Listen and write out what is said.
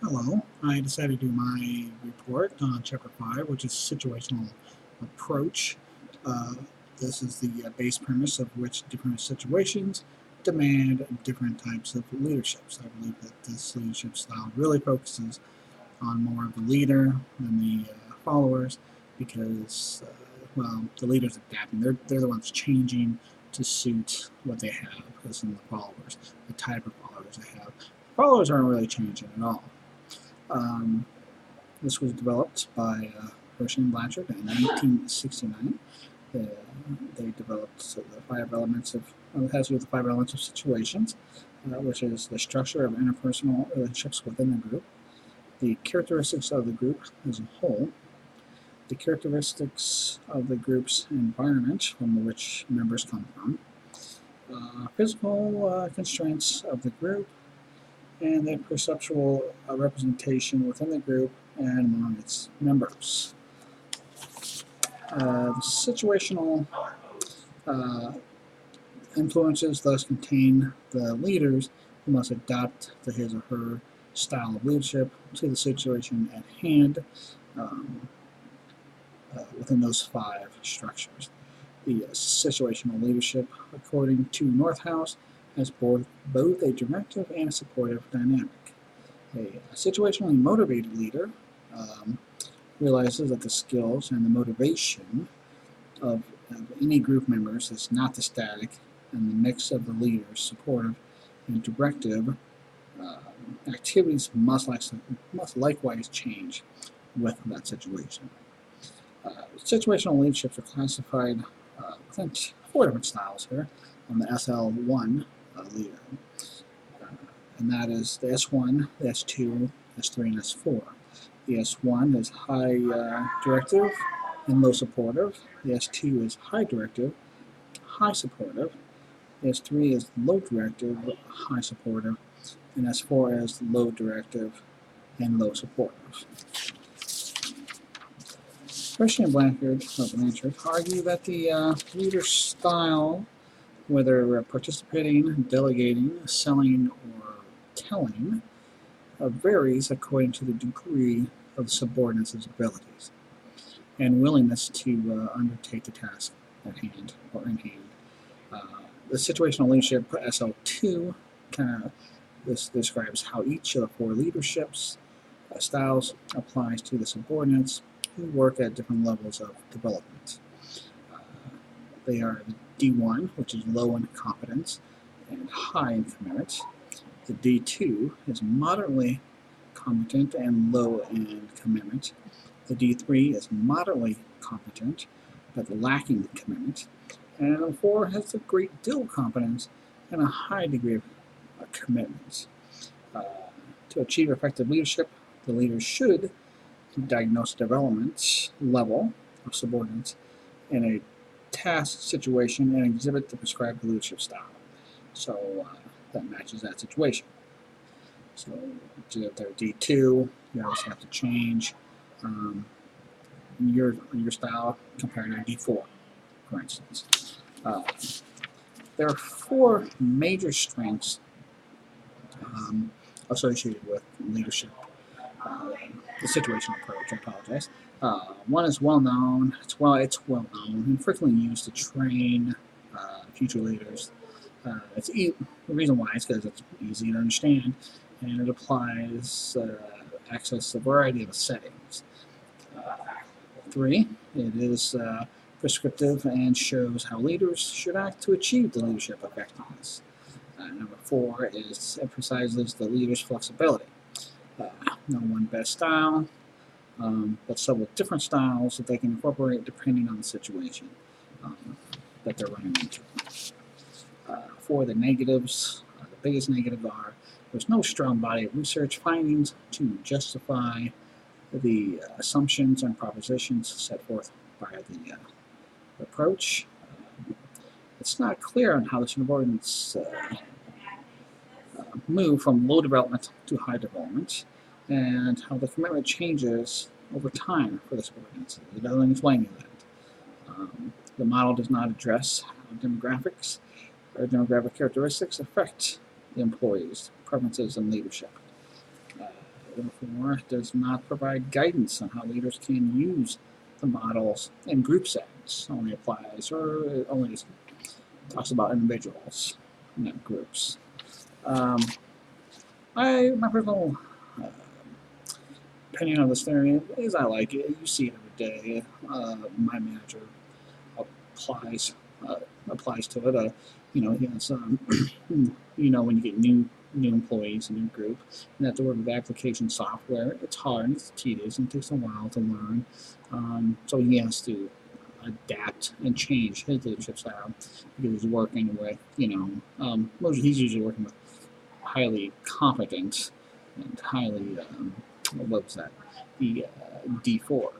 Hello, I decided to do my report on Chapter 5, which is Situational Approach. Uh, this is the base premise of which different situations demand different types of leaderships. I believe that this leadership style really focuses on more of the leader than the followers because, well, the leader's adapting. They're the ones changing to suit what they have, as in the followers, the type of followers they have. Followers aren't really changing at all. Um, this was developed by Hersey and Blanchard in 1969. They developed the 5 elements of it has to do with the 5 elements of situations, which is the structure of interpersonal relationships within the group, the characteristics of the group as a whole, the characteristics of the group's environment from which members come from, physical constraints of the group, and the perceptual representation within the group and among its members. The situational influences thus contain the leaders who must adapt to his or her style of leadership to the situation at hand within those 5 structures. The situational leadership, according to Northhouse, has both a directive and a supportive dynamic. A situationally motivated leader realizes that the skills and the motivation of any group members is not the static, and the mix of the leader's supportive and directive activities must likewise change with that situation. Situational leaderships are classified within 4 different styles here on the SL1 leader, and that is the S1, the S2, S3, and S4. The S1 is high directive and low supportive. The S2 is high directive, high supportive. The S3 is low directive, high supportive. And S4 is low directive and low supportive. Hersey and Blanchard argue that the leader style, whether participating, delegating, selling, or telling, varies according to the degree of the subordinate's abilities and willingness to undertake the task at hand or in hand. The situational leadership SL2 kind of this describes how each of the 4 leaderships styles applies to the subordinates who work at different levels of development. They are the D1, which is low in competence and high in commitment. The D2 is moderately competent and low in commitment. The D3 is moderately competent but lacking in commitment. And the 4 has a great deal of competence and a high degree of commitment. To achieve effective leadership, the leader should diagnose development level of subordinates in a task situation and exhibit the prescribed leadership style. So that matches that situation. So if they're D2, you always have to change your style compared to D4, for instance. There are 4 major strengths associated with leadership. The situational approach, I apologize. One is well known. It's well known and frequently used to train future leaders. The reason why is because it's easy to understand, and it applies access a variety of settings. 3, it is prescriptive and shows how leaders should act to achieve the leadership effectiveness. Number 4 is emphasizes the leader's flexibility. No one best style, but several different styles that they can incorporate depending on the situation that they're running into. For the negatives, the biggest negative are there's no strong body of research findings to justify the assumptions and propositions set forth by the approach. It's not clear on how the subordinates move from low development to high development, and how the commitment changes over time for the subordinates. It doesn't explain that. The model does not address how demographics or demographic characteristics affect the employees' preferences and leadership. therefore, does not provide guidance on how leaders can use the models in group settings. Only applies, or it only just talks about individuals, not groups. My personal uh, opinion on this theory is I like it. You see it every day. My manager applies uh, applies to it. He has when you get new employees, a new group, and have to work with application software. It's hard, it's tedious, and it takes a while to learn. So he has to adapt and change his leadership style because he's working with he's usually working with highly competent and highly what was that the D4